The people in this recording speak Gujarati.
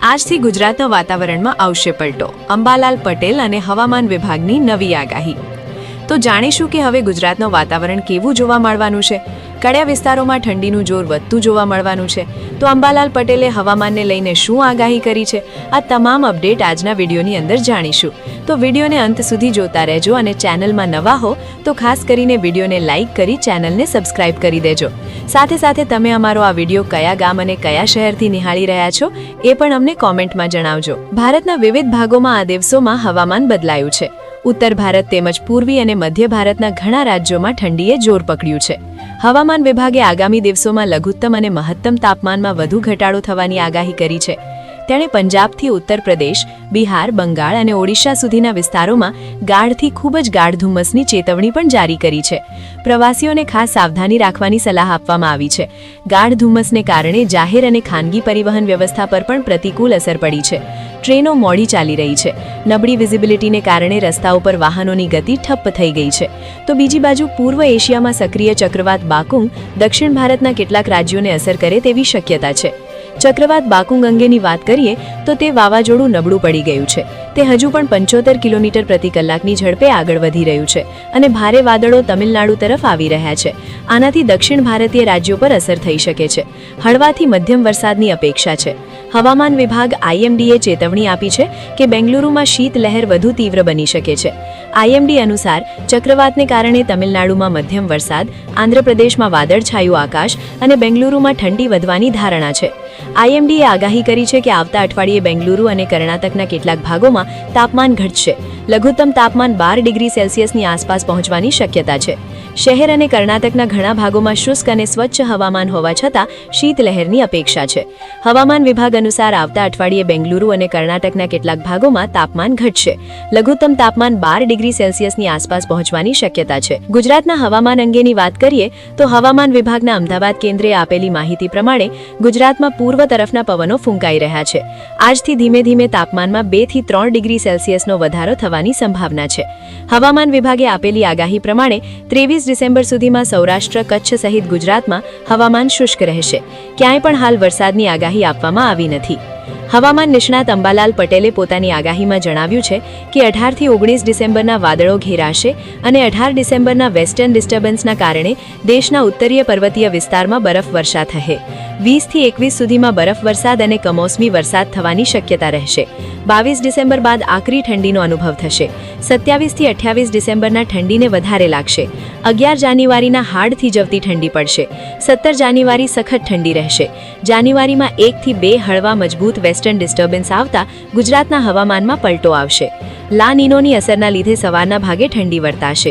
આજથી ગુજરાતના વાતાવરણમાં આવશે પલટો. અંબાલાલ પટેલ અને હવામાન વિભાગની નવી આગાહી. તો જાણીશું કે હવે ગુજરાતનું વાતાવરણ કેવું જોવા મળવાનું છે. કયા વિસ્તારોમાં ઠંડીનું જોર વધતું જોવા મળવાનું છે. તો અંબાલાલ પટેલે હવામાનને લઈને શું આગાહી કરી છે, આ તમામ અપડેટ આજના વિડીયોની અંદર જાણીશું. તો વિડીયોને અંત સુધી જોતા રહેજો અને ચેનલમાં નવા હો તો ખાસ કરીને વિડીયોને લાઇક કરી ચેનલને સબસ્ક્રાઇબ કરી દેજો. સાથે સાથે તમે અમારો આ વિડીયો કયા ગામ અને કયા શહેરથી નિહાળી રહ્યા છો એ પણ અમને કોમેન્ટમાં જણાવજો. ભારતના વિવિધ ભાગોમાં આ દિવસોમાં હવામાન બદલાયું છે. ઉત્તર ભારત તેમજ પૂર્વી અને મધ્ય ભારતના ઘણા રાજ્યોમાં ઠંડીએ જોર પકડ્યું છે. હવામાન વિભાગે આગામી દિવસોમાં લઘુત્તમ અને મહત્તમ તાપમાનમાં વધુ ઘટાડો થવાની આગાહી કરી છે. તેણે પંજાબથી ઉત્તર પ્રદેશ, બિહાર, બંગાળ અને ઓડિશા સુધીના વિસ્તારોમાં ગાઢથી ખૂબ જ ગાઢ ધુમ્મસની ચેતવણી પણ જારી કરી છે. પ્રવાસીઓને ખાસ સાવધાની રાખવાની સલાહ આપવામાં આવી છે. ગાઢ ધુમ્મસને કારણે જાહેર અને ખાનગી પરિવહન વ્યવસ્થા પર પણ પ્રતિકૂળ અસર પડી છે. ટ્રેનો મોડી ચાલી રહી છે. નબળી વિઝિબિલિટીને કારણે રસ્તાઓ પર વાહનોની ગતિ ઠપ્પ થઈ ગઈ છે. તો બીજી બાજુ પૂર્વ એશિયામાં સક્રિય ચક્રવાત બાકુંગ દક્ષિણ ભારતના કેટલાક રાજ્યોને અસર કરે તેવી શક્યતા છે. ચક્રવાત બાકુંગ અંગેની વાત કરીએ તો તે વાવાઝોડું નબળું પડી ગયું છે. તે હજુ પણ 75 કિલોમીટર પ્રતિ કલાકની ઝડપે આગળ વધી રહ્યું છે અને ભારે વાદળો તમિલનાડુ તરફ આવી રહ્યા છે. આનાથી દક્ષિણ ભારતીય રાજ્યો પર અસર થઈ શકે છે. હળવાથી મધ્યમ વરસાદની અપેક્ષા છે. હવામાન વિભાગ IMDએ ચેતવણી આપી છે કે બેંગલુરુમાં શીત લહેર વધુ તીવ્ર બની શકે છે. IMD અનુસાર ચક્રવાતને કારણે તમિલનાડુમાં મધ્યમ વરસાદ, આંધ્રપ્રદેશમાં વાદળછાયું આકાશ અને બેંગલુરુમાં ઠંડી વધવાની ધારણા છે. IMDએ આગાહી કરી છે કે આવતા અઠવાડિયે બેંગલુરુ અને કર્ણાટકના કેટલાક ભાગોમાં તાપમાન ઘટશે. લઘુત્તમ તાપમાન 12 ડિગ્રી સેલ્સિયસની આસપાસ પહોંચવાની શક્યતા છે. શહેર અને કર્ણાટકના ઘણા ભાગોમાં શુષ્ક અને સ્વચ્છ હવામાન હોવા છતાં શીતલહેરની અપેક્ષા છે. હવામાન વિભાગ અનુસાર આવતા અઠવાડિયે બેંગલુરુ અને કર્ણાટકના કેટલાક ભાગોમાં તાપમાન ઘટશે. લઘુત્તમ તાપમાન 12 ડિગ્રી સેલ્સિયસની આસપાસ પહોંચવાની શક્યતા છે. ગુજરાતના હવામાન અંગેની વાત કરીએ તો હવામાન વિભાગના અમદાવાદ કેન્દ્રે આપેલી માહિતી પ્રમાણે ગુજરાતમાં પૂર્વ તરફના પવનો ફૂંકાઈ રહ્યા છે. આજથી ધીમે ધીમે તાપમાનમાં 2 થી 3 ડિગ્રી સેલ્સિયસનો વધારો થવાની સંભાવના છે. હવામાન વિભાગે આપેલી આગાહી પ્રમાણે 23 ડિસેમ્બર સુધીમાં સૌરાષ્ટ્ર, કચ્છ સહિત ગુજરાતમાં હવામાન શુષ્ક રહેશે. ક્યાંય પણ હાલ વરસાદની આગાહી આપવામાં આવી નથી. હવામાન નિષ્ણાત અંબાલાલ પટેલે પોતાની આગાહીમાં જણાવ્યું છે કે 18 થી 19 ડિસેમ્બરના વાદળો ઘેરાશે અને 18 ડિસેમ્બરના વેસ્ટર્ન ડિસ્ટર્બન્સના કારણે દેશના ઉત્તરીય પર્વતીય વિસ્તારમાં બરફવર્ષા થશે. 20 થી 21 સુધીમાં બરફવરસાદ અને કમોસમી વરસાદ થવાની શક્યતા રહેશે. 22 ડિસેમ્બર બાદ આકરી ઠંડીનો અનુભવ થશે. 27 થી 28 ડિસેમ્બરના ઠંડીને વધારે લાગશે. 11 જાન્યુઆરીના હાડ થીજવતી ઠંડી પડશે. 17 જાન્યુઆરી સખત ઠંડી રહેશે. જાન્યુઆરીમાં 1 થી 2 હળવા મજબૂત વેસ્ટર્ન ડિસ્ટર્બન્સ આવતા ગુજરાતના હવામાનમાં પલટો આવશે. લા નીનોની અસરના લીધે સવારના ભાગે ઠંડી વર્તાશે.